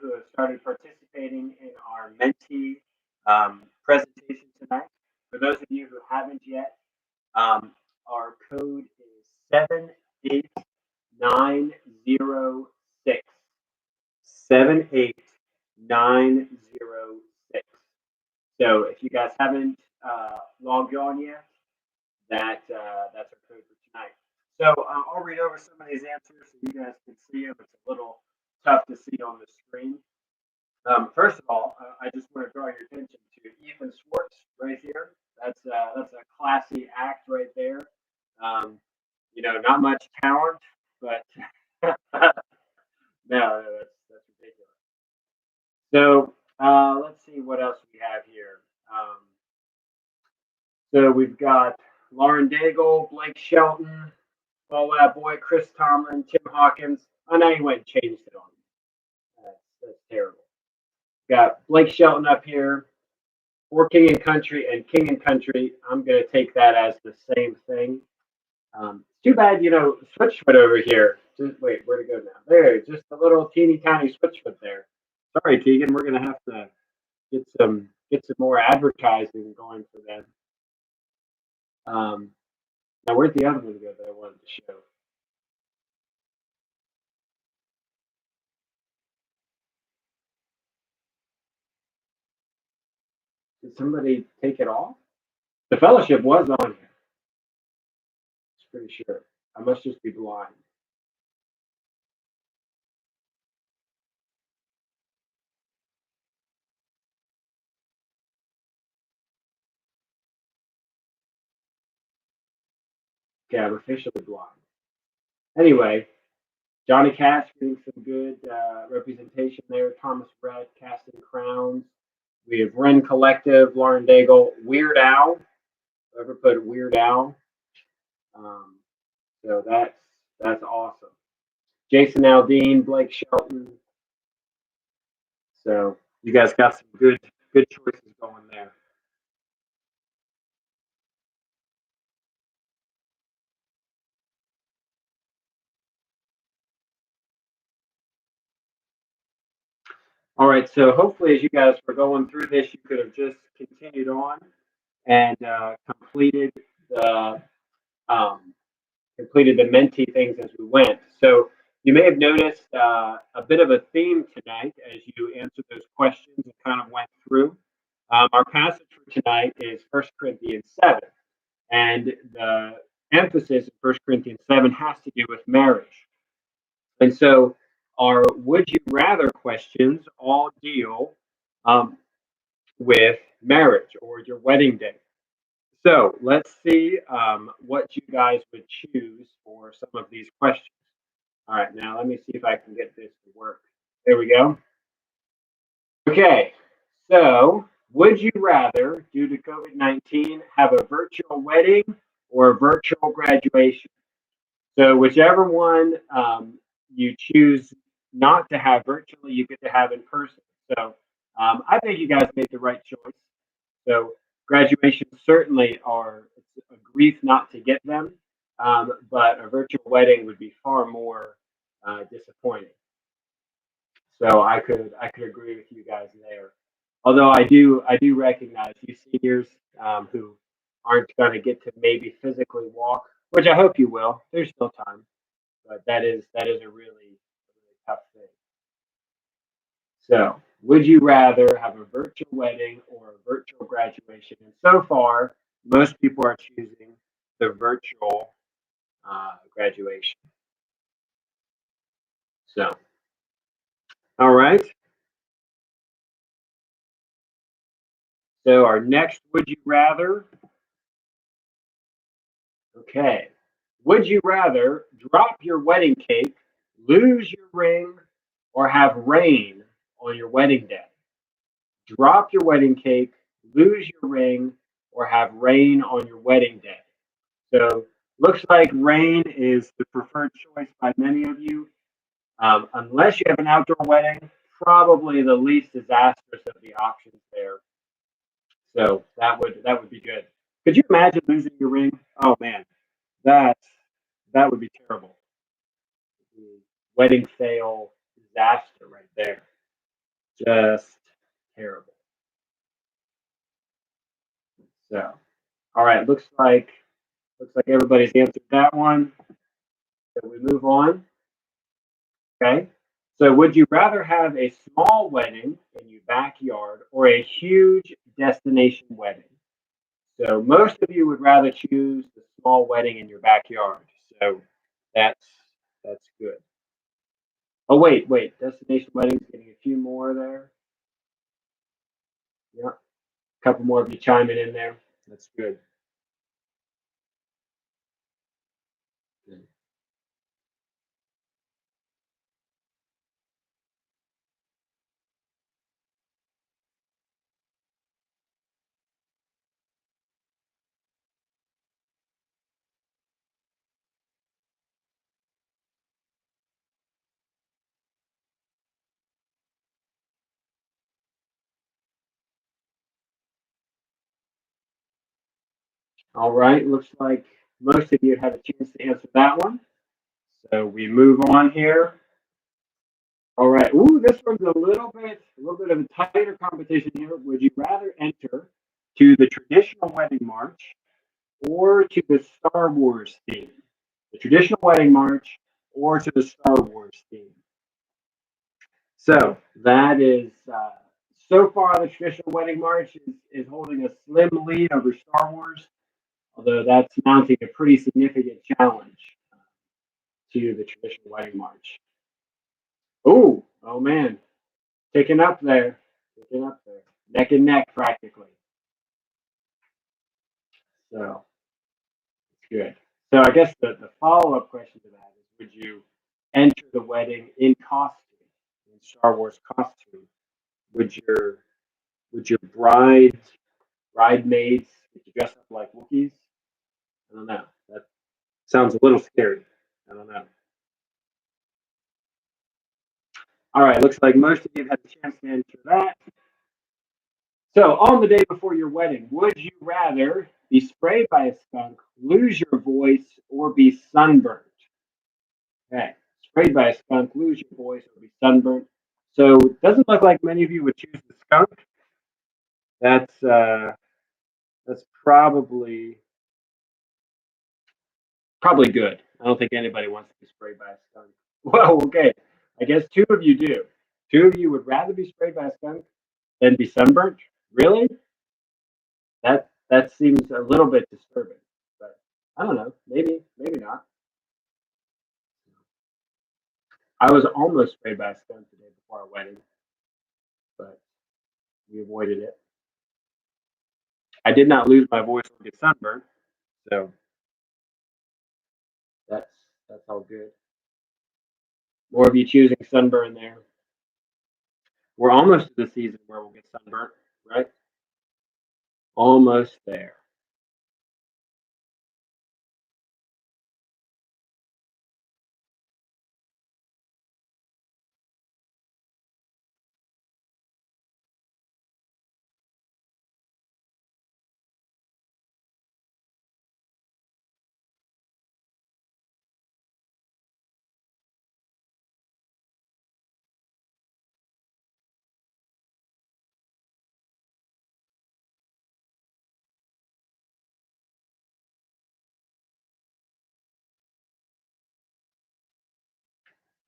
who have started participating in our mentee presentation tonight. For those of you who haven't yet, our code is 78906. 78906. So if you guys haven't logged on yet, that's our code for tonight. So I'll read over some of these answers so you guys can see them. It's a little tough to see on the screen. First of all, I just want to draw your attention to Ethan Schwartz right here. That's a classy act right there. Not much talent, but no, that's ridiculous. So let's see what else we have here. So we've got Lauren Daigle, Blake Shelton, Fallout Boy, Chris Tomlin, Tim Hawkins. Oh, now you went and changed it on me. That's terrible. Got Blake Shelton up here for King and Country and King and Country. I'm going to take that as the same thing. Too bad, Switchfoot over here. Wait, where'd it go now? There, just a little teeny tiny Switchfoot there. Sorry, Tegan, we're going to have to get some more advertising going for them. Now, where'd the other one go that I wanted to show? Did somebody take it off? The Fellowship was on here. It's pretty sure. I must just be blind. Okay, I'm officially blind. Anyway, Johnny Cash getting some good representation there. Thomas Rhett, Casting Crowns. We have Ren Collective, Lauren Daigle, Weird Al. Whoever put Weird Al. So that's awesome. Jason Aldean, Blake Shelton. So you guys got some good choices going there. All right, so hopefully as you guys were going through this, you could have just continued on and completed the mentee things as we went. So you may have noticed a bit of a theme tonight as you answered those questions and kind of went through. Our passage for tonight is 1 Corinthians 7, and the emphasis in 1 Corinthians 7 has to do with marriage. And so our would you rather questions all deal with marriage or your wedding day. So let's see what you guys would choose for some of these questions. All right, now let me see if I can get this to work. There we go. Okay, so would you rather, due to COVID-19, have a virtual wedding or a virtual graduation? So whichever one you choose not to have virtually, you get to have in person. So I think you guys made the right choice. So graduations certainly are a grief not to get them, but a virtual wedding would be far more disappointing. So I could agree with you guys there. Although I do recognize you seniors who aren't going to get to maybe physically walk, which I hope you will. There's still time, but that is a really tough thing. So, would you rather have a virtual wedding or a virtual graduation? And so far, most people are choosing the virtual graduation. So, all right. So, our next would you rather? Okay. Would you rather drop your wedding cake, lose your ring, or have rain on your wedding day? Drop your wedding cake, lose your ring, or have rain on your wedding day. So looks like rain is the preferred choice by many of you. Unless you have an outdoor wedding, probably the least disastrous of the options there. So that would be good. Could you imagine losing your ring? Oh man, that that would be terrible. Wedding fail disaster right there. Just terrible. So, all right, looks like everybody's answered that one. So we move on. Okay. So would you rather have a small wedding in your backyard or a huge destination wedding? So most of you would rather choose the small wedding in your backyard. So that's that's good. Oh wait, destination weddings getting a few more there. Yeah, a couple more of you chiming in there. That's good. Good. All right, looks like most of you had a chance to answer that one. So we move on here. All right. Ooh, this one's a little bit of a tighter competition here. Would you rather enter to the traditional wedding march or to the Star Wars theme? The traditional wedding march or to the Star Wars theme? So that is so far the traditional wedding march is holding a slim lead over Star Wars, although that's mounting a pretty significant challenge to the traditional wedding march. Oh man, picking up there, picking up there, neck and neck practically. So it's good. So I guess the follow up question to that is: would you enter the wedding in costume, in Star Wars costume? Would your bridemaids get you dressed up like Wookiees? I don't know. That sounds a little scary. I don't know. All right, looks like most of you have had a chance to answer that. So, on the day before your wedding, would you rather be sprayed by a skunk, lose your voice, or be sunburned? Okay, sprayed by a skunk, lose your voice, or be sunburned. So, it doesn't look like many of you would choose the skunk. That's uh, that's probably good. I don't think anybody wants to be sprayed by a skunk. Well, okay, I guess two of you do. Two of you would rather be sprayed by a skunk than be sunburned. Really? That seems a little bit disturbing. But I don't know. Maybe not. I was almost sprayed by a skunk the day before our wedding, but we avoided it. I did not lose my voice or get sunburned, so that's that's all good. More of you choosing sunburn there. We're almost to the season where we'll get sunburnt, right? Almost there.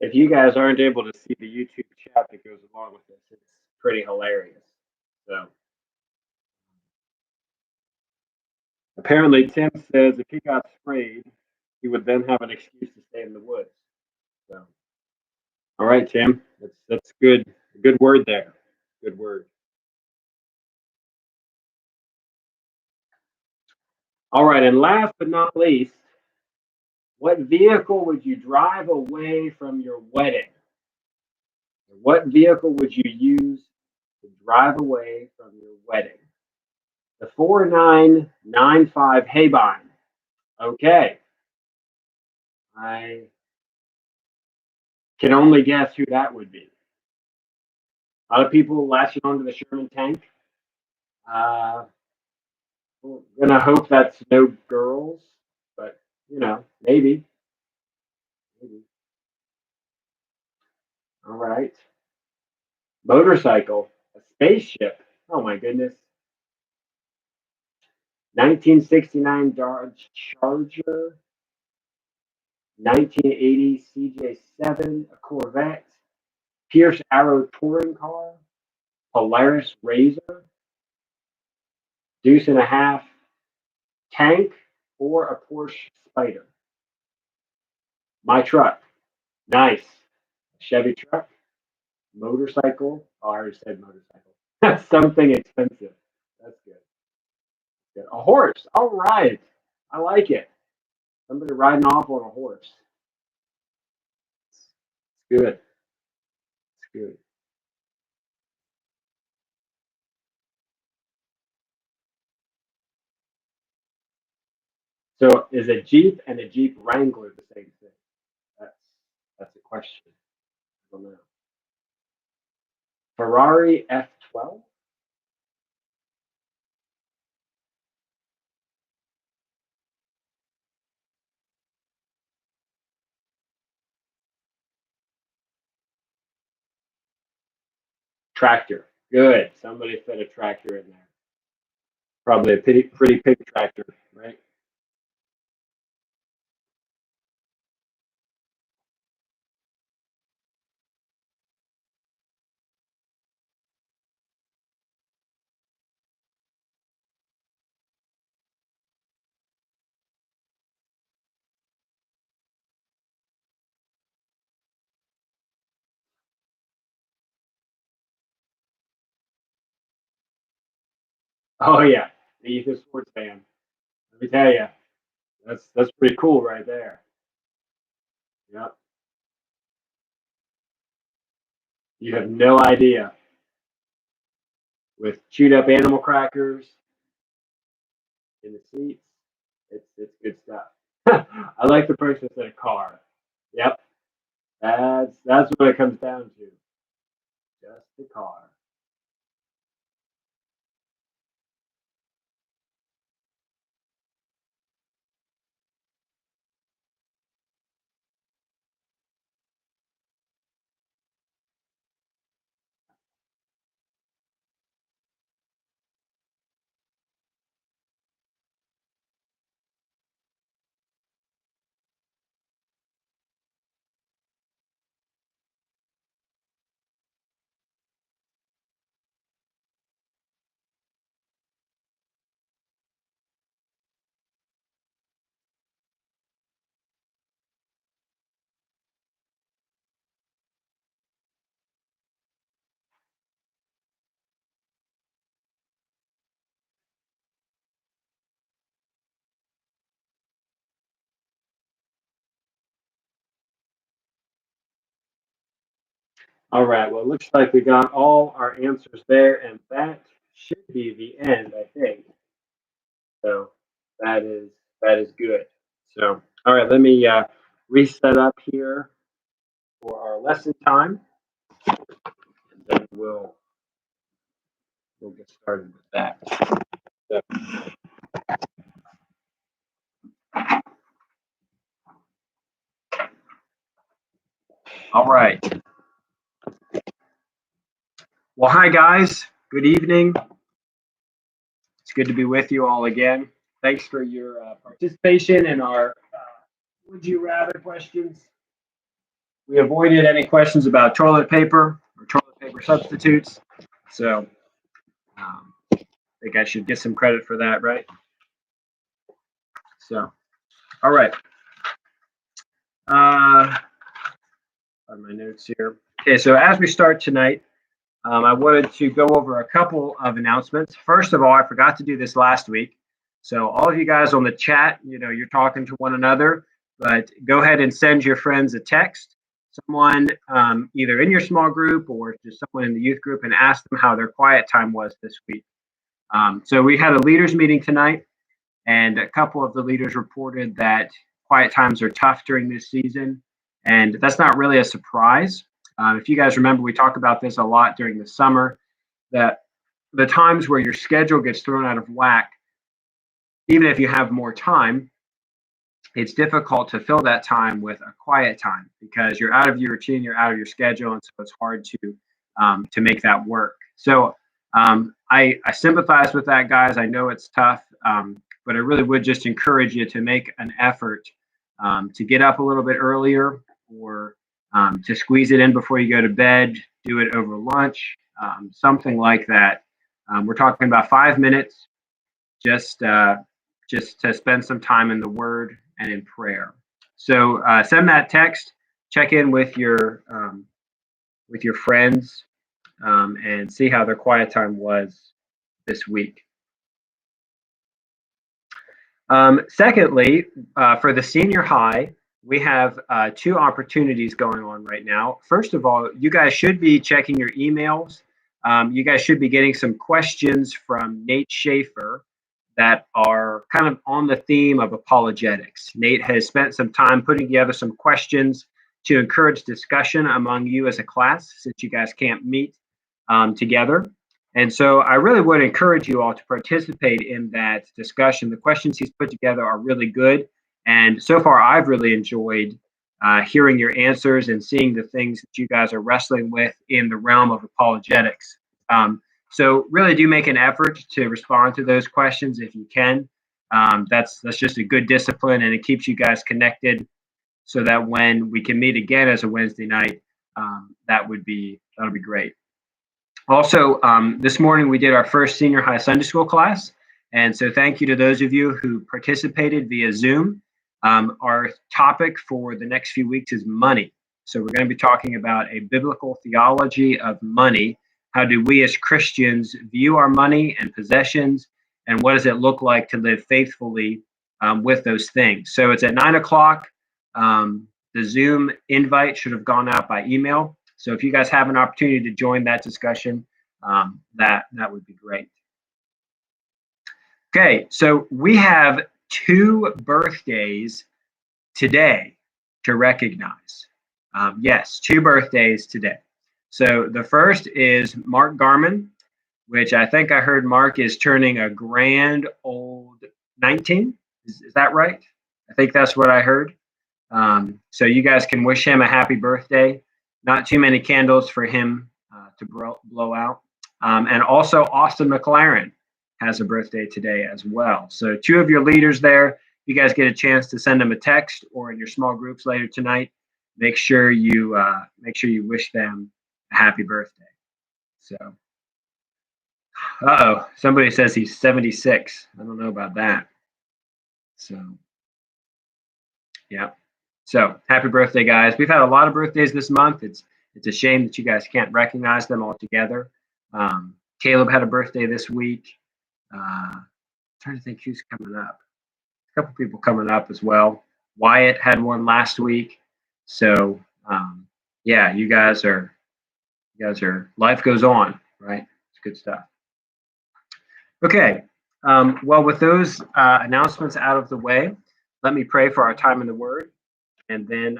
If you guys aren't able to see the YouTube chat that goes along with this, it's pretty hilarious. So apparently, Tim says if he got sprayed, he would then have an excuse to stay in the woods. So, all right, Tim, that's good. Good word there. Good word. All right, and last but not least, what vehicle would you drive away from your wedding? What vehicle would you use to drive away from your wedding? The 4995 Haybine. Okay, I can only guess who that would be. A lot of people latching onto the Sherman tank. Uh, we're gonna hope that's no girls, but maybe. Maybe. All right. Motorcycle, a spaceship. Oh my goodness. 1969 Dodge Charger, 1980 CJ7, a Corvette, Pierce Arrow touring car, Polaris Razor, Deuce and a Half tank, or a Porsche Spider. My truck. Nice. Chevy truck. Motorcycle. Oh, I already said motorcycle. That's something expensive. That's good. Good. A horse. All right. I like it. Somebody riding off on a horse. It's good. It's good. So is a Jeep and a Jeep Wrangler the same thing? That's that's a question. I don't know. Ferrari F12. Tractor. Good. Somebody fit a tractor in there. Probably a pretty big tractor, right? Oh yeah, the Ethan Sports fan. Let me tell you, that's pretty cool right there. Yep. You have no idea with chewed up animal crackers in the seats. It's good stuff. I like the person that said a car. Yep. That's what it comes down to. Just the car. All right. Well, it looks like we got all our answers there, and that should be the end, I think. So that is that is good. So all right, let me reset up here for our lesson time, and then we'll get started with that. So, all right. Well, hi guys. Good evening. It's good to be with you all again. Thanks for your participation in our would you rather questions. We avoided any questions about toilet paper or toilet paper substitutes. So I think I should get some credit for that, right? So, all right. On my notes here. Okay, so as we start tonight, I wanted to go over a couple of announcements. First of all, I forgot to do this last week. So all of you guys on the chat, you're talking to one another, but go ahead and send your friends a text, someone either in your small group or just someone in the youth group, and ask them how their quiet time was this week. So we had a leaders meeting tonight, and a couple of the leaders reported that quiet times are tough during this season, and that's not really a surprise. If you guys remember, we talk about this a lot during the summer, that the times where your schedule gets thrown out of whack, even if you have more time, it's difficult to fill that time with a quiet time because you're out of your routine, you're out of your schedule, and so it's hard to to make that work. So I sympathize with that, guys. I know it's tough, but I really would just encourage you to make an effort to get up a little bit earlier, or to squeeze it in before you go to bed, do it over lunch, something like that. We're talking about 5 minutes, just to spend some time in the Word and in prayer. So send that text, check in with your friends, and see how their quiet time was this week. Secondly, for the senior high, we have 2 opportunities going on right now. First of all, you guys should be checking your emails. You guys should be getting some questions from Nate Schaefer that are kind of on the theme of apologetics. Nate has spent some time putting together some questions to encourage discussion among you as a class, since you guys can't meet together. And so I really would encourage you all to participate in that discussion. The questions he's put together are really good. And so far, I've really enjoyed hearing your answers and seeing the things that you guys are wrestling with in the realm of apologetics. So really do make an effort to respond to those questions if you can. That's just a good discipline, and it keeps you guys connected, so that when we can meet again as a Wednesday night, that'll be great. Also, this morning we did our first senior high Sunday school class, and so thank you to those of you who participated via Zoom. Our topic for the next few weeks is money. So we're going to be talking about a biblical theology of money. How do we as Christians view our money and possessions, and what does it look like to live faithfully with those things? So it's at 9 o'clock. The Zoom invite should have gone out by email. So if you guys have an opportunity to join that discussion, that would be great. Okay, so we have 2 birthdays today to recognize. Yes, 2 birthdays today. So the first is Mark Garman, which I think I heard Mark is turning a grand old 19. Is that right? I think that's what I heard. So you guys can wish him a happy birthday. Not too many candles for him to blow out. And also Austin McLaren has a birthday today as well. So 2 of your leaders there, if you guys get a chance to send them a text or in your small groups later tonight, make sure you wish them a happy birthday. So, somebody says he's 76. I don't know about that. So, yeah. So happy birthday, guys. We've had a lot of birthdays this month. It's a shame that you guys can't recognize them all together. Caleb had a birthday this week. Trying to think who's coming up. A couple people coming up as well. Wyatt had one last week. So yeah, you guys are life goes on, right? It's good stuff. Okay. Well, with those announcements out of the way, let me pray for our time in the Word, and then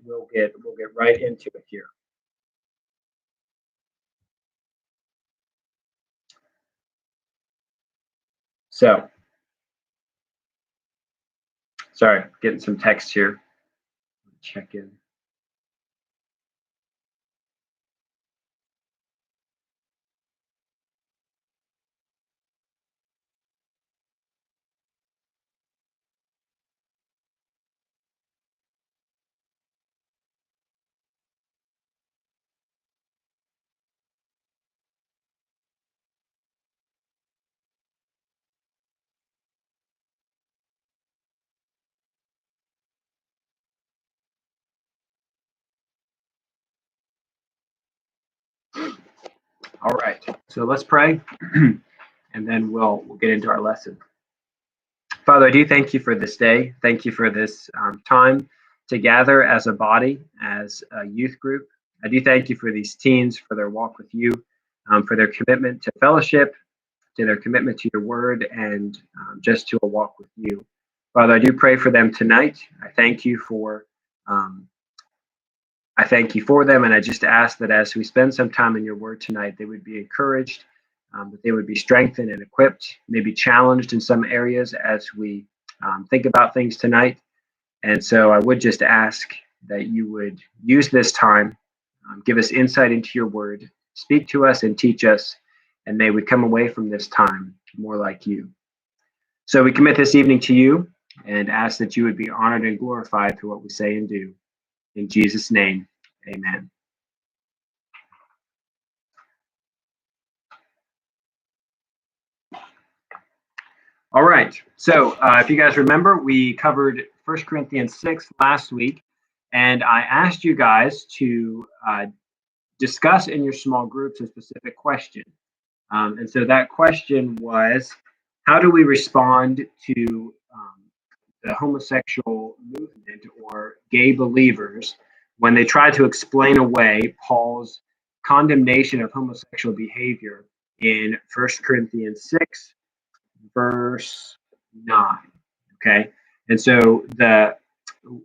we'll get right into it here. So, sorry, getting some text here. Check in. All right, so let's pray, and then we'll get into our lesson. Father, I do thank you for this day. Thank you for this time to gather as a body, as a youth group. I do thank you for these teens, for their walk with you, for their commitment to fellowship, to their commitment to your word, and just to a walk with you. Father, I do pray for them tonight. I thank you for them, and I just ask that as we spend some time in your word tonight, they would be encouraged, that they would be strengthened and equipped, maybe challenged in some areas as we think about things tonight. And so I would just ask that you would use this time, give us insight into your word, speak to us and teach us, and may we come away from this time more like you. So we commit this evening to you and ask that you would be honored and glorified through what we say and do. In Jesus' name, amen. All right. So if you guys remember, we covered 1 Corinthians 6 last week, and I asked you guys to discuss in your small groups a specific question. And so that question was, how do we respond to the homosexual movement or gay believers when they try to explain away Paul's condemnation of homosexual behavior in 1 Corinthians 6, verse 9? Okay. And so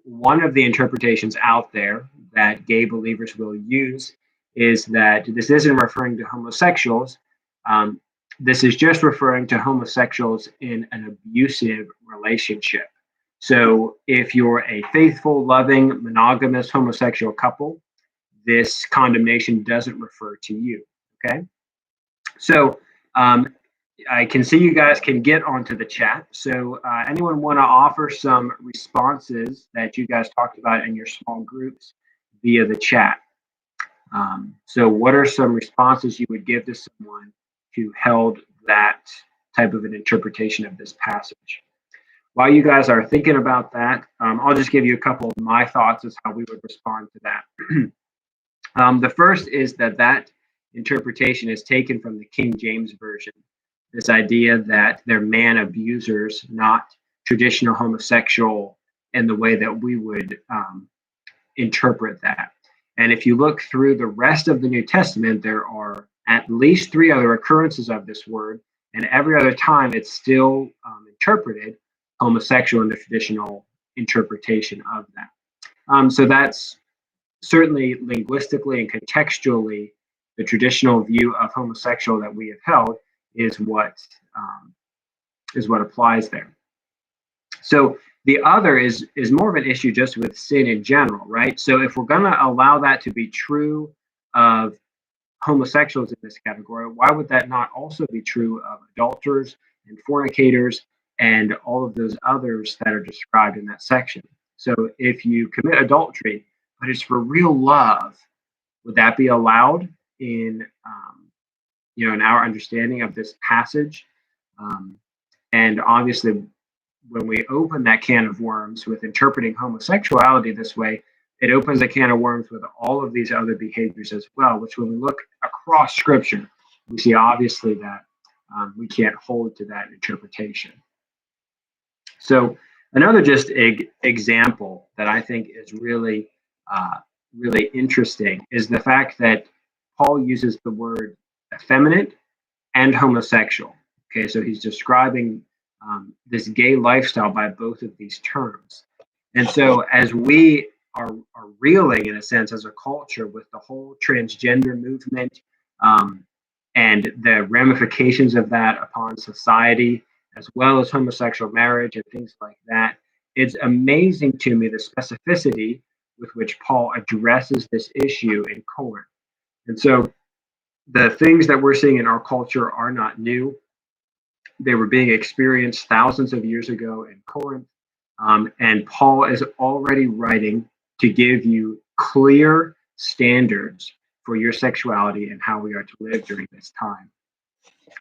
one of the interpretations out there that gay believers will use is that this isn't referring to homosexuals. This is just referring to homosexuals in an abusive relationship. So if you're a faithful, loving, monogamous homosexual couple, this condemnation doesn't refer to you. Okay. So I can see you guys can get onto the chat. So anyone want to offer some responses that you guys talked about in your small groups via the chat? So what are some responses you would give to someone who held that type of an interpretation of this passage? While you guys are thinking about that, I'll just give you a couple of my thoughts as how we would respond to that. The first is that interpretation is taken from the King James Version. This idea that they're man abusers, not traditional homosexual in the way that we would interpret that. And if you look through the rest of the New Testament, there are at least 3 other occurrences of this word, and every other time it's still interpreted homosexual in the traditional interpretation of that. So that's certainly linguistically and contextually the traditional view of homosexual that we have held is what applies there. So the other is more of an issue just with sin in general, right? So if we're going to allow that to be true of homosexuals in this category, why would that not also be true of adulterers and fornicators and all of those others that are described in that section? So if you commit adultery, but it's for real love, would that be allowed in in our understanding of this passage? And obviously, when we open that can of worms with interpreting homosexuality this way, it opens a can of worms with all of these other behaviors as well, which when we look across Scripture, we see obviously that we can't hold to that interpretation. So another just example that I think is really, really interesting is the fact that Paul uses the word effeminate and homosexual. Okay, so he's describing this gay lifestyle by both of these terms. And so as we are reeling, in a sense, as a culture with the whole transgender movement and the ramifications of that upon society, as well as homosexual marriage and things like that, it's amazing to me the specificity with which Paul addresses this issue in Corinth. And so the things that we're seeing in our culture are not new. They were being experienced thousands of years ago in Corinth. And Paul is already writing to give you clear standards for your sexuality and how we are to live during this time.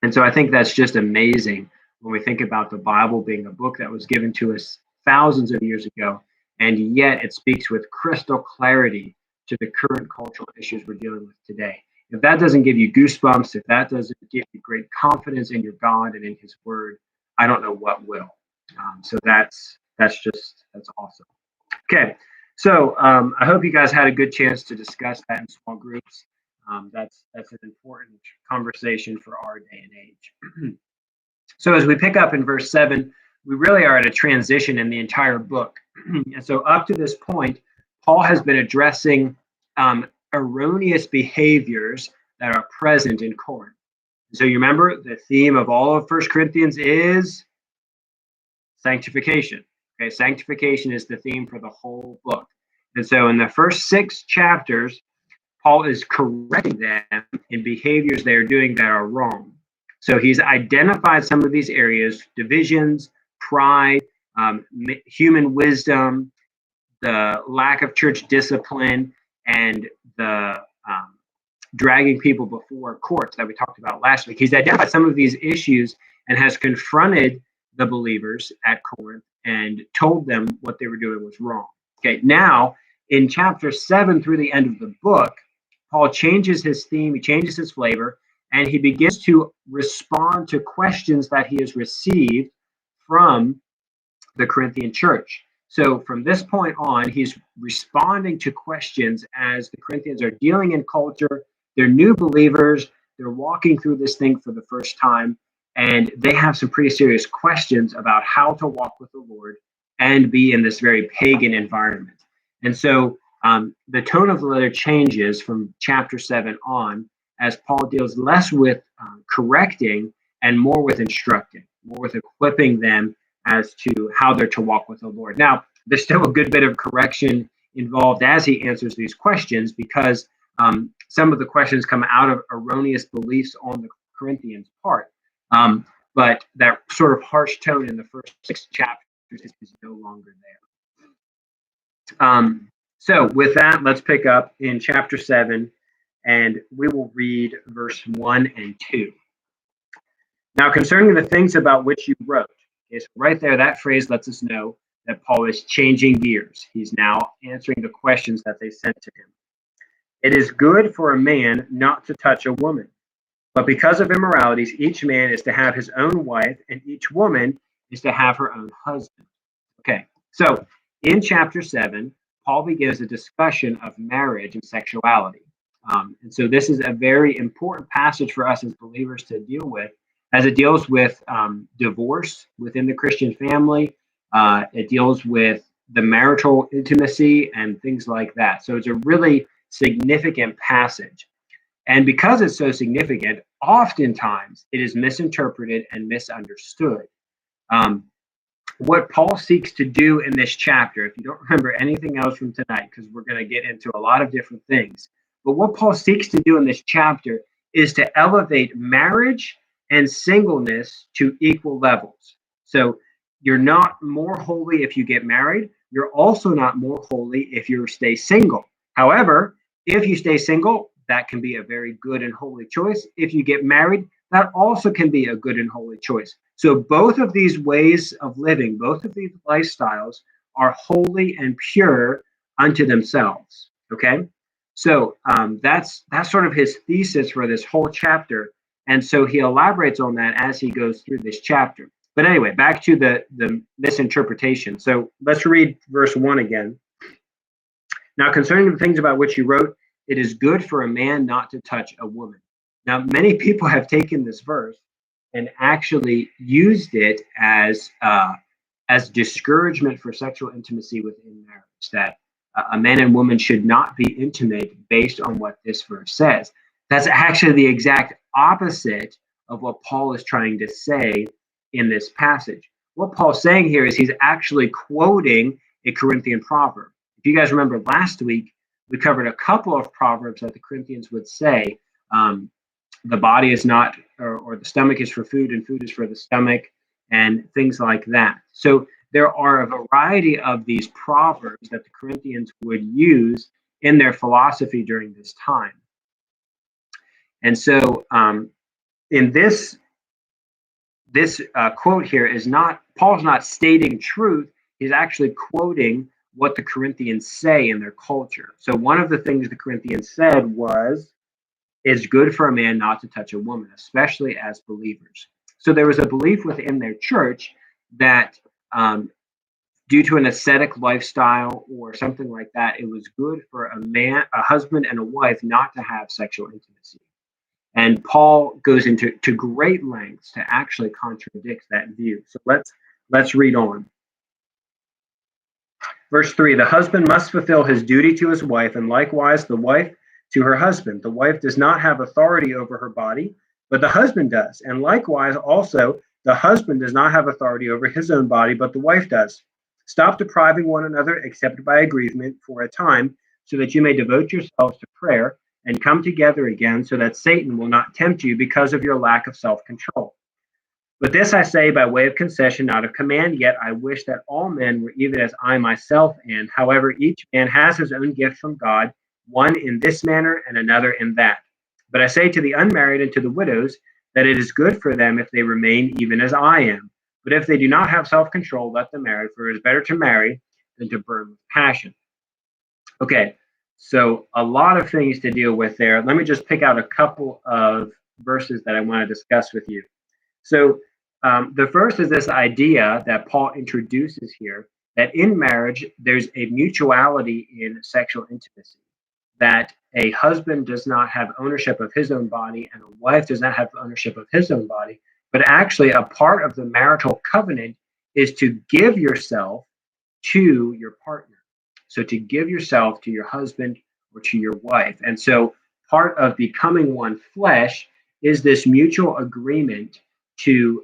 And so I think that's just amazing when we think about the Bible being a book that was given to us thousands of years ago, and yet it speaks with crystal clarity to the current cultural issues we're dealing with today. If that doesn't give you goosebumps, if that doesn't give you great confidence in your God and in His Word, I don't know what will. So that's awesome. Okay, so I hope you guys had a good chance to discuss that in small groups. That's an important conversation for our day and age. So as we pick up in verse 7, we really are at a transition in the entire book. And so up to this point, Paul has been addressing erroneous behaviors that are present in Corinth. So you remember the theme of all of 1 Corinthians is sanctification. Okay, sanctification is the theme for the whole book. And so in the first 6 chapters, Paul is correcting them in behaviors they're doing that are wrong. So he's identified some of these areas: divisions, pride, human wisdom, the lack of church discipline, and the dragging people before courts that we talked about last week. He's identified some of these issues and has confronted the believers at Corinth and told them what they were doing was wrong. Okay, now in chapter 7 through the end of the book, Paul changes his theme, he changes his flavor, and he begins to respond to questions that he has received from the Corinthian church. So from this point on, he's responding to questions as the Corinthians are dealing in culture. They're new believers. They're walking through this thing for the first time, and they have some pretty serious questions about how to walk with the Lord and be in this very pagan environment. And so the tone of the letter changes from chapter 7 on as Paul deals less with correcting and more with instructing, more with equipping them as to how they're to walk with the Lord. Now, there's still a good bit of correction involved as he answers these questions, because some of the questions come out of erroneous beliefs on the Corinthians' part. But that sort of harsh tone in the first 6 chapters is no longer there. So with that, let's pick up in chapter 7, and we will read verse 1 and 2. Now, concerning the things about which you wrote, okay, so right there, that phrase lets us know that Paul is changing gears. He's now answering the questions that they sent to him. It is good for a man not to touch a woman, but because of immoralities, each man is to have his own wife, and each woman is to have her own husband. Okay, so in chapter 7, Paul begins a discussion of marriage and sexuality. And so this is a very important passage for us as believers to deal with, as it deals with divorce within the Christian family. It deals with the marital intimacy and things like that. So it's a really significant passage. And because it's so significant, oftentimes it is misinterpreted and misunderstood. What Paul seeks to do in this chapter, if you don't remember anything else from tonight, because we're going to get into a lot of different things, but what Paul seeks to do in this chapter is to elevate marriage and singleness to equal levels. So you're not more holy if you get married. You're also not more holy if you stay single. However, if you stay single, that can be a very good and holy choice. If you get married, that also can be a good and holy choice. So both of these ways of living, both of these lifestyles are holy and pure unto themselves. Okay? So that's sort of his thesis for this whole chapter. And so he elaborates on that as he goes through this chapter. But anyway, back to the misinterpretation. So let's read verse 1 again. Now, concerning the things about which you wrote, it is good for a man not to touch a woman. Now, many people have taken this verse and actually used it as discouragement for sexual intimacy within marriage, that a man and woman should not be intimate based on what this verse says. That's actually the exact opposite of what Paul is trying to say in this passage. What Paul's saying here is he's actually quoting a Corinthian proverb. If you guys remember last week, we covered a couple of proverbs that the Corinthians would say. The body is not, or the stomach is for food, and food is for the stomach, and things like that. So there are a variety of these proverbs that the Corinthians would use in their philosophy during this time. And so in this quote here is not, Paul's not stating truth, he's actually quoting what the Corinthians say in their culture. So one of the things the Corinthians said was, it's good for a man not to touch a woman, especially as believers. So there was a belief within their church that due to an ascetic lifestyle or something like that, it was good for a husband and a wife not to have sexual intimacy. And Paul goes into great lengths to actually contradict that view. So let's read on. Verse 3, the husband must fulfill his duty to his wife, and likewise the wife to her husband. The wife does not have authority over her body, but the husband does. And likewise also, the husband does not have authority over his own body, but the wife does. Stop depriving one another except by agreement for a time, so that you may devote yourselves to prayer, and come together again so that Satan will not tempt you because of your lack of self control. But this I say by way of concession, not of command, yet I wish that all men were even as I myself am. However, each man has his own gift from God, one in this manner and another in that. But I say to the unmarried and to the widows that it is good for them if they remain even as I am. But if they do not have self control, let them marry, for it is better to marry than to burn with passion. Okay, so a lot of things to deal with there. Let me just pick out a couple of verses that I want to discuss with you. So the first is this idea that Paul introduces here that in marriage, there's a mutuality in sexual intimacy, that a husband does not have ownership of his own body and a wife does not have ownership of his own body, but actually a part of the marital covenant is to give yourself to your partner. So to give yourself to your husband or to your wife. And so part of becoming one flesh is this mutual agreement to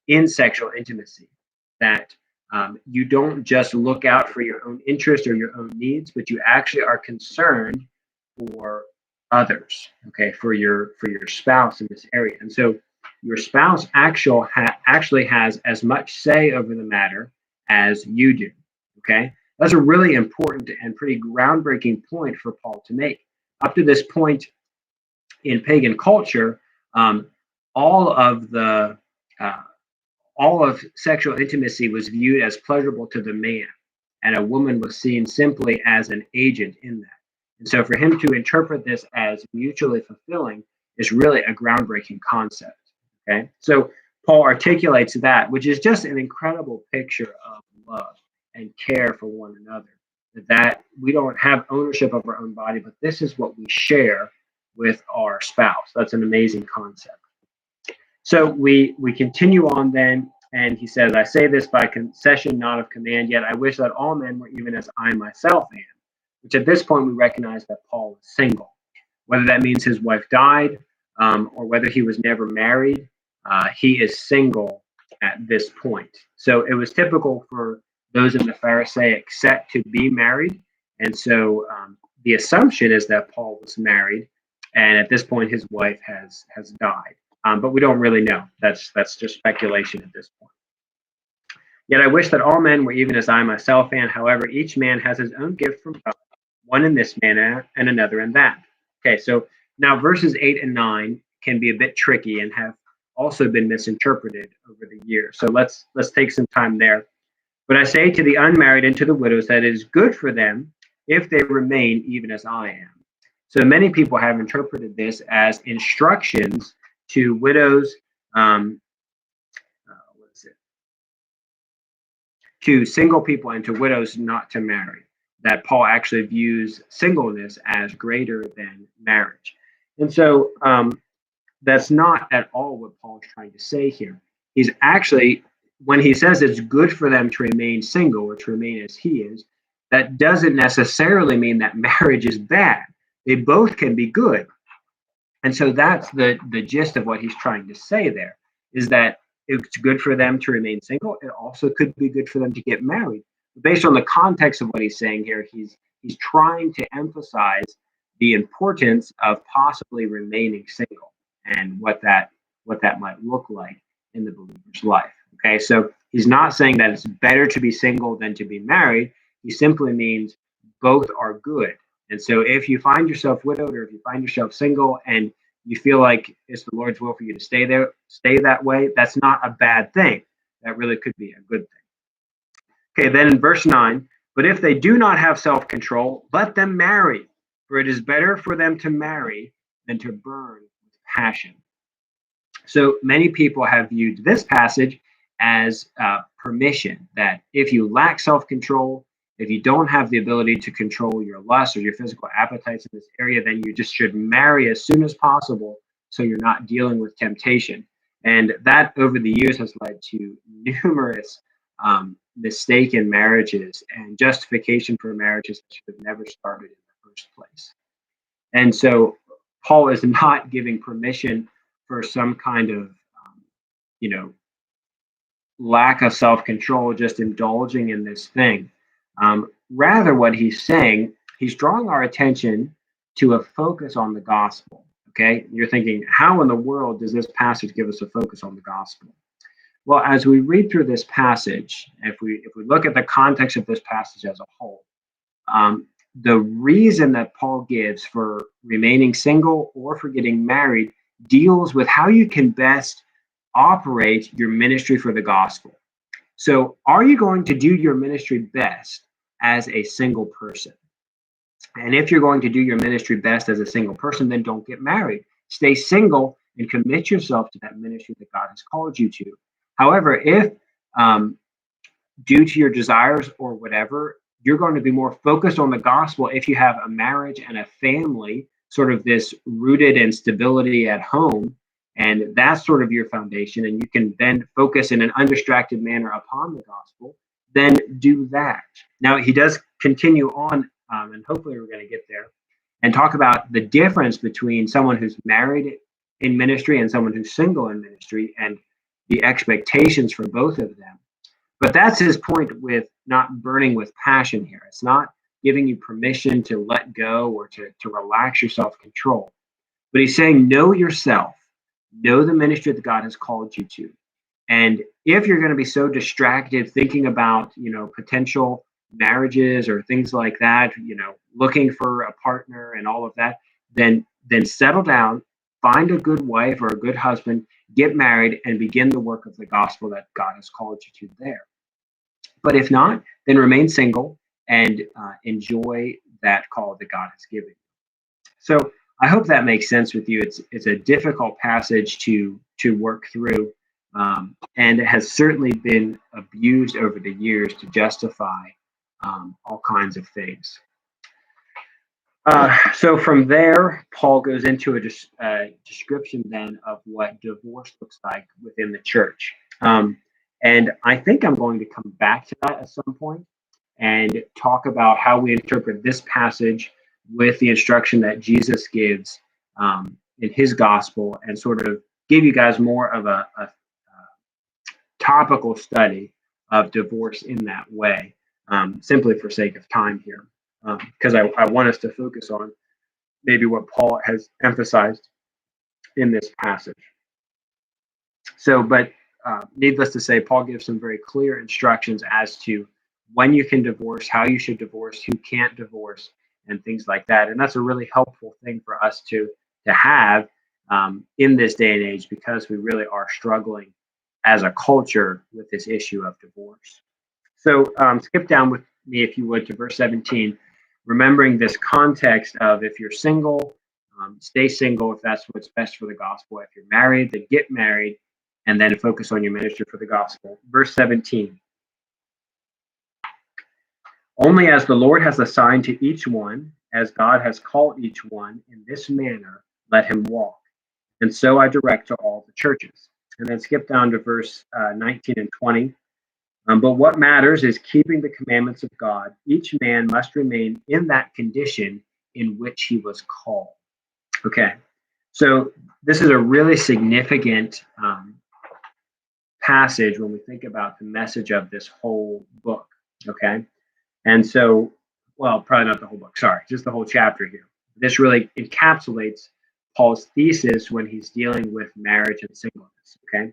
in sexual intimacy, that you don't just look out for your own interest or your own needs, but you actually are concerned for others, okay, for your spouse in this area. And so your spouse actually has as much say over the matter as you do, okay. That's a really important and pretty groundbreaking point for Paul to make. Up to this point in pagan culture, um, all of the all of sexual intimacy was viewed as pleasurable to the man, and a woman was seen simply as an agent in that. And so, for him to interpret this as mutually fulfilling is really a groundbreaking concept. Okay, so Paul articulates that, which is just an incredible picture of love and care for one another. That we don't have ownership of our own body, but this is what we share with our spouse. That's an amazing concept. So we continue on then, and he says, I say this by concession, not of command, yet I wish that all men were even as I myself am, which at this point we recognize that Paul is single. Whether that means his wife died or whether he was never married, he is single at this point. So it was typical for those in the Pharisaic sect to be married. And so the assumption is that Paul was married, and at this point his wife has died. But we don't really know. That's just speculation at this point. Yet I wish that all men were even as I myself am. However, each man has his own gift from God, one in this manner and another in that. Okay, so now verses 8 and 9 can be a bit tricky and have also been misinterpreted over the years. So let's take some time there. But I say to the unmarried and to the widows that it is good for them if they remain even as I am. So many people have interpreted this as instructions to widows, to single people and to widows not to marry. That Paul actually views singleness as greater than marriage. And so that's not at all what Paul is trying to say here. He's actually, when he says it's good for them to remain single or to remain as he is, that doesn't necessarily mean that marriage is bad. They both can be good. And so that's the gist of what he's trying to say there, is that it's good for them to remain single. It also could be good for them to get married. Based on the context of what he's saying here, he's trying to emphasize the importance of possibly remaining single and what that might look like in the believer's life. Okay, so he's not saying that it's better to be single than to be married. He simply means both are good. And so if you find yourself widowed or if you find yourself single and you feel like it's the Lord's will for you to stay there, stay that way, that's not a bad thing. That really could be a good thing. Okay, then in verse 9, but if they do not have self-control, let them marry, for it is better for them to marry than to burn with passion. So many people have viewed this passage as permission, that if you lack self-control, if you don't have the ability to control your lust or your physical appetites in this area, then you just should marry as soon as possible so you're not dealing with temptation. And that over the years has led to numerous mistaken marriages and justification for marriages that should have never started in the first place. And so Paul is not giving permission for some kind of, lack of self-control, just indulging in this thing. Rather, what he's saying, he's drawing our attention to a focus on the gospel. Okay, you're thinking, how in the world does this passage give us a focus on the gospel? Well, as we read through this passage, if we look at the context of this passage as a whole, the reason that Paul gives for remaining single or for getting married deals with how you can best operate your ministry for the gospel. So, are you going to do your ministry best as a single person? And if you're going to do your ministry best as a single person, then don't get married. Stay single and commit yourself to that ministry that God has called you to. However, if due to your desires or whatever, you're going to be more focused on the gospel if you have a marriage and a family, sort of this rooted in stability at home, and that's sort of your foundation, and you can then focus in an undistracted manner upon the gospel, then do that. Now, he does continue on, and hopefully we're going to get there, and talk about the difference between someone who's married in ministry and someone who's single in ministry, and the expectations for both of them. But that's his point with not burning with passion here. It's not giving you permission to let go or to relax your self-control. But he's saying, know yourself, know the ministry that God has called you to. And if you're going to be so distracted thinking about, potential marriages or things like that, looking for a partner and all of that, then settle down, find a good wife or a good husband, get married, and begin the work of the gospel that God has called you to there. But if not, then remain single and enjoy that call that God has given you. So I hope that makes sense with you. It's a difficult passage to work through, and it has certainly been abused over the years to justify all kinds of things. So from there, Paul goes into a description then of what divorce looks like within the church. And I think I'm going to come back to that at some point and talk about how we interpret this passage with the instruction that Jesus gives in his gospel, and sort of give you guys more of a topical study of divorce in that way, simply for sake of time here, because I want us to focus on maybe what Paul has emphasized in this passage. So, but needless to say, Paul gives some very clear instructions as to when you can divorce, how you should divorce, who can't divorce, and things like that. And that's a really helpful thing for us to have in this day and age, because we really are struggling as a culture with this issue of divorce. So skip down with me, if you would, to verse 17, remembering this context of if you're single, stay single if that's what's best for the gospel. If you're married, then get married, and then focus on your ministry for the gospel. Verse 17. Only as the Lord has assigned to each one, as God has called each one, in this manner, let him walk. And so I direct to all the churches. And then skip down to verse 19 and 20. But what matters is keeping the commandments of God. Each man must remain in that condition in which he was called. Okay, so this is a really significant passage when we think about the message of this whole book. Okay, and so, well, probably not the whole book, sorry, just the whole chapter here. This really encapsulates Paul's thesis when he's dealing with marriage and singleness. Okay,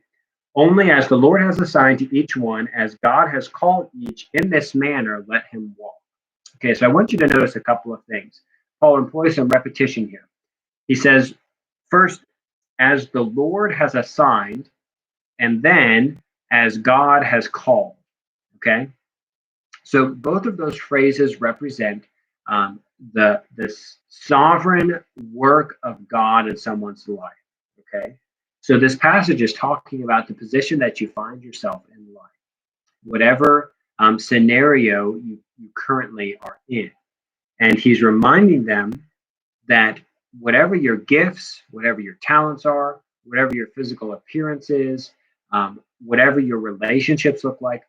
only as the Lord has assigned to each one, as God has called each, in this manner, let him walk. Okay, so I want you to notice a couple of things. Paul employs some repetition here. He says, first, as the Lord has assigned, and then as God has called. Okay, so both of those phrases represent the sovereign work of God in someone's life. Okay, so this passage is talking about the position that you find yourself in life, whatever scenario you currently are in, and he's reminding them that whatever your gifts, whatever your talents are, whatever your physical appearance is, whatever your relationships look like,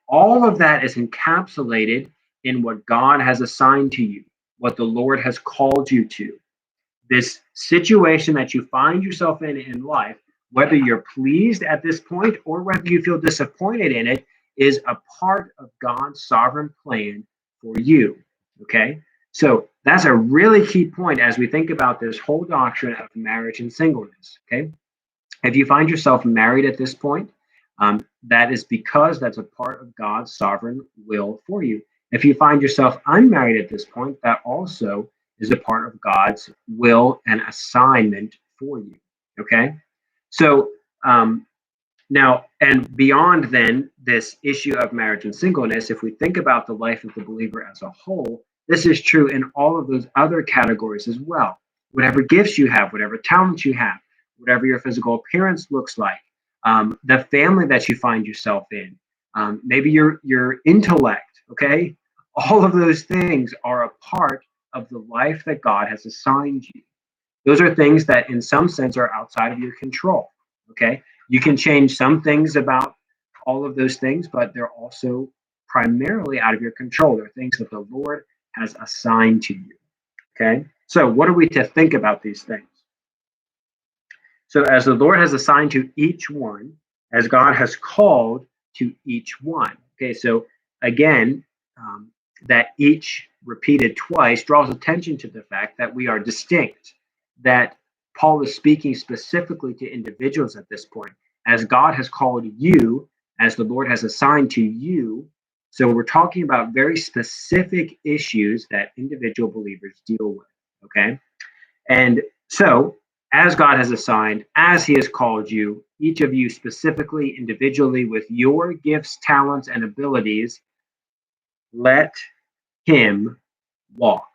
all of that is encapsulated in what God has assigned to you, what the Lord has called you to. This situation that you find yourself in life, whether you're pleased at this point or whether you feel disappointed in it, is a part of God's sovereign plan for you. Okay? So that's a really key point as we think about this whole doctrine of marriage and singleness. Okay. If you find yourself married at this point, that is because that's a part of God's sovereign will for you. If you find yourself unmarried at this point, that also is a part of God's will and assignment for you. Okay. So now, and beyond then this issue of marriage and singleness, if we think about the life of the believer as a whole, this is true in all of those other categories as well. Whatever gifts you have, whatever talents you have, whatever your physical appearance looks like, the family that you find yourself in, maybe your intellect, okay? All of those things are a part of the life that God has assigned you. Those are things that, in some sense, are outside of your control, okay? You can change some things about all of those things, but they're also primarily out of your control. They're things that the Lord has assigned to you, okay? So, what are we to think about these things? So, as the Lord has assigned to each one, as God has called to each one. Okay, so again, that each repeated twice draws attention to the fact that we are distinct, that Paul is speaking specifically to individuals at this point. As God has called you, as the Lord has assigned to you. So we're talking about very specific issues that individual believers deal with. Okay. And so, as God has assigned, as He has called you, each of you specifically, individually, with your gifts, talents, and abilities, let Him walk.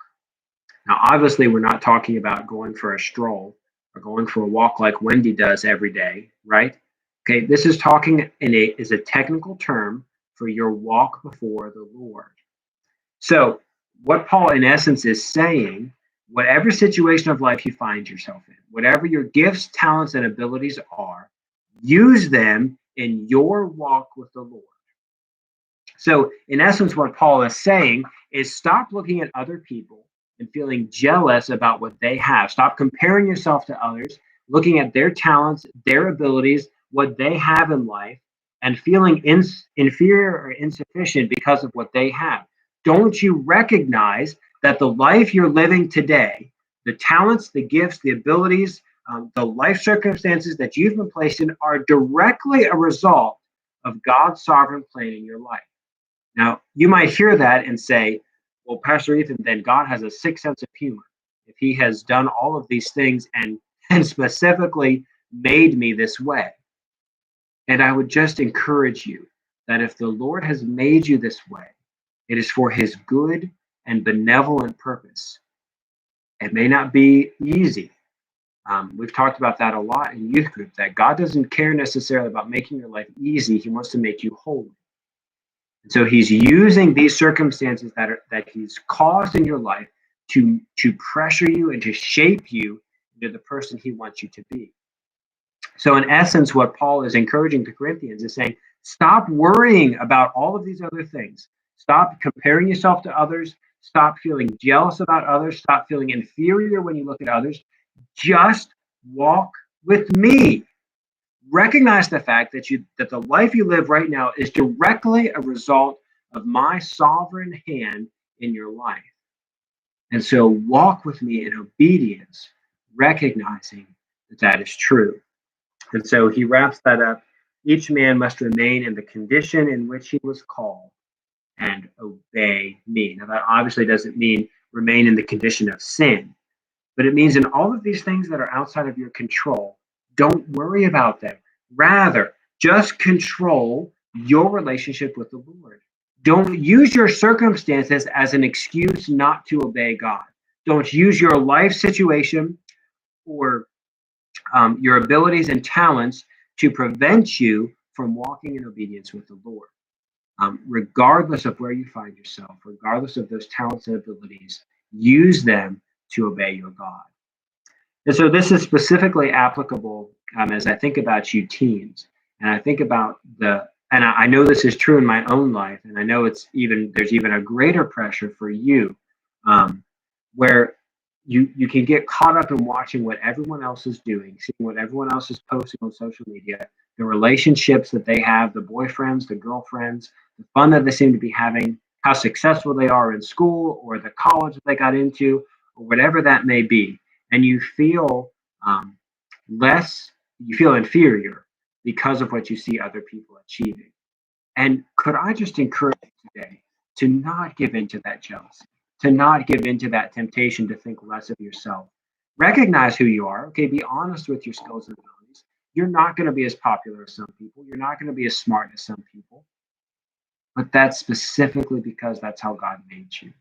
Now, obviously, we're not talking about going for a stroll or going for a walk like Wendy does every day, right? Okay, this is talking is a technical term for your walk before the Lord. So, what Paul, in essence, is saying, whatever situation of life you find yourself in, whatever your gifts, talents, and abilities are, use them in your walk with the Lord. So, in essence, what Paul is saying is stop looking at other people and feeling jealous about what they have. Stop comparing yourself to others, looking at their talents, their abilities, what they have in life, and feeling inferior or insufficient because of what they have. Don't you recognize that the life you're living today, the talents, the gifts, the abilities, the life circumstances that you've been placed in are directly a result of God's sovereign plan in your life? Now, you might hear that and say, well, Pastor Ethan, then God has a sixth sense of humor. If He has done all of these things and specifically made me this way. And I would just encourage you that if the Lord has made you this way, it is for His good and benevolent purpose. It may not be easy. We've talked about that a lot in youth group, that God doesn't care necessarily about making your life easy. He wants to make you holy. And so He's using these circumstances that He's caused in your life to pressure you and to shape you into the person He wants you to be. So in essence, what Paul is encouraging the Corinthians is saying, stop worrying about all of these other things. Stop comparing yourself to others. Stop feeling jealous about others. Stop feeling inferior when you look at others. Just walk with me. Recognize the fact that the life you live right now is directly a result of my sovereign hand in your life. And so walk with me in obedience, recognizing that that is true. And so he wraps that up. Each man must remain in the condition in which he was called and obey me. Now, that obviously doesn't mean remain in the condition of sin, but it means in all of these things that are outside of your control, don't worry about them. Rather, just control your relationship with the Lord. Don't use your circumstances as an excuse not to obey God. Don't use your life situation or your abilities and talents to prevent you from walking in obedience with the Lord. Regardless of where you find yourself, regardless of those talents and abilities, use them to obey your God. And so this is specifically applicable as I think about you teens, and I think about and I know this is true in my own life, and I know there's even a greater pressure for you, where you can get caught up in watching what everyone else is doing, seeing what everyone else is posting on social media, the relationships that they have, the boyfriends, the girlfriends, the fun that they seem to be having. how successful they are in school or the college that they got into or whatever that may be, and you feel um, you feel inferior because of what you see other people achieving. And could I just encourage you today to not give into that jealousy, to not give into that temptation to think less of yourself? Recognize who you are. Okay, be honest with your skills and abilities. You're not going to be as popular as some people. You're not going to be as smart as some people. But that's specifically because that's how God made you.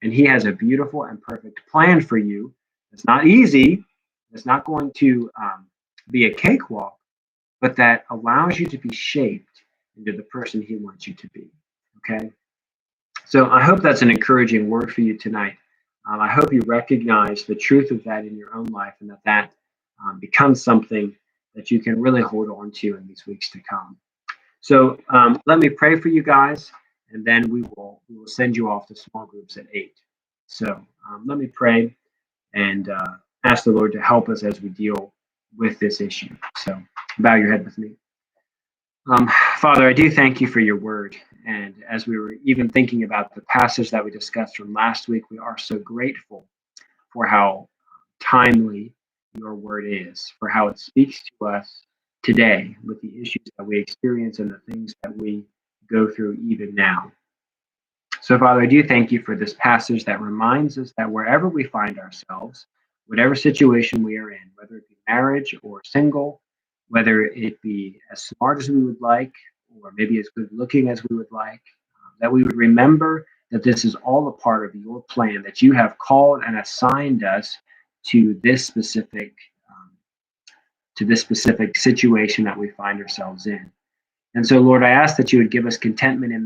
And He has a beautiful and perfect plan for you. It's not easy, it's not going to be a cakewalk, but that allows you to be shaped into the person He wants you to be. Okay? So I hope that's an encouraging word for you tonight. I hope you recognize the truth of that in your own life and that becomes something that you can really hold on to in these weeks to come. So let me pray for you guys, and then we will send you off to small groups at 8. So let me pray and ask the Lord to help us as we deal with this issue. So bow your head with me. Father, I do thank you for your word. And as we were even thinking about the passage that we discussed from last week, we are so grateful for how timely your word is, for how it speaks to us today with the issues that we experience and the things that we go through even now. So, Father, I do thank you for this passage that reminds us that wherever we find ourselves, whatever situation we are in, whether it be marriage or single, whether it be as smart as we would like, or maybe as good looking as we would like, that we would remember that this is all a part of your plan, that you have called and assigned us to this specific situation that we find ourselves in. And so, Lord, I ask that you would give us contentment in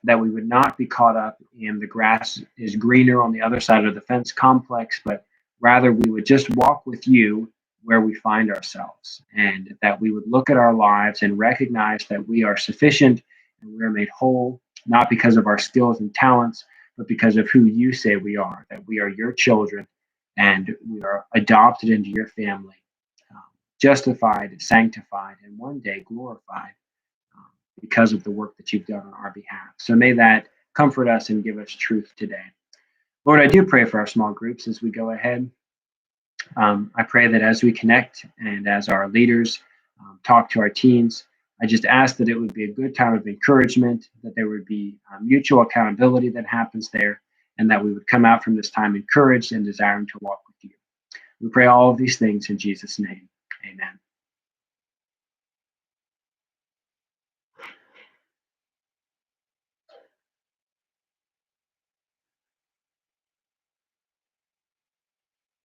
that we would not be caught up in the grass is greener on the other side of the fence complex, but rather we would just walk with you where we find ourselves, and that we would look at our lives and recognize that we are sufficient and we are made whole, not because of our skills and talents, but because of who you say we are, that we are your children and we are adopted into your family, justified, sanctified, and one day glorified because of the work that you've done on our behalf. So may that comfort us and give us truth today. Lord, I do pray for our small groups as we go ahead. I pray that as we connect and as our leaders talk to our teens, I just ask that it would be a good time of encouragement, that there would be mutual accountability that happens there, and that we would come out from this time encouraged and desiring to walk with you. We pray all of these things in Jesus' name.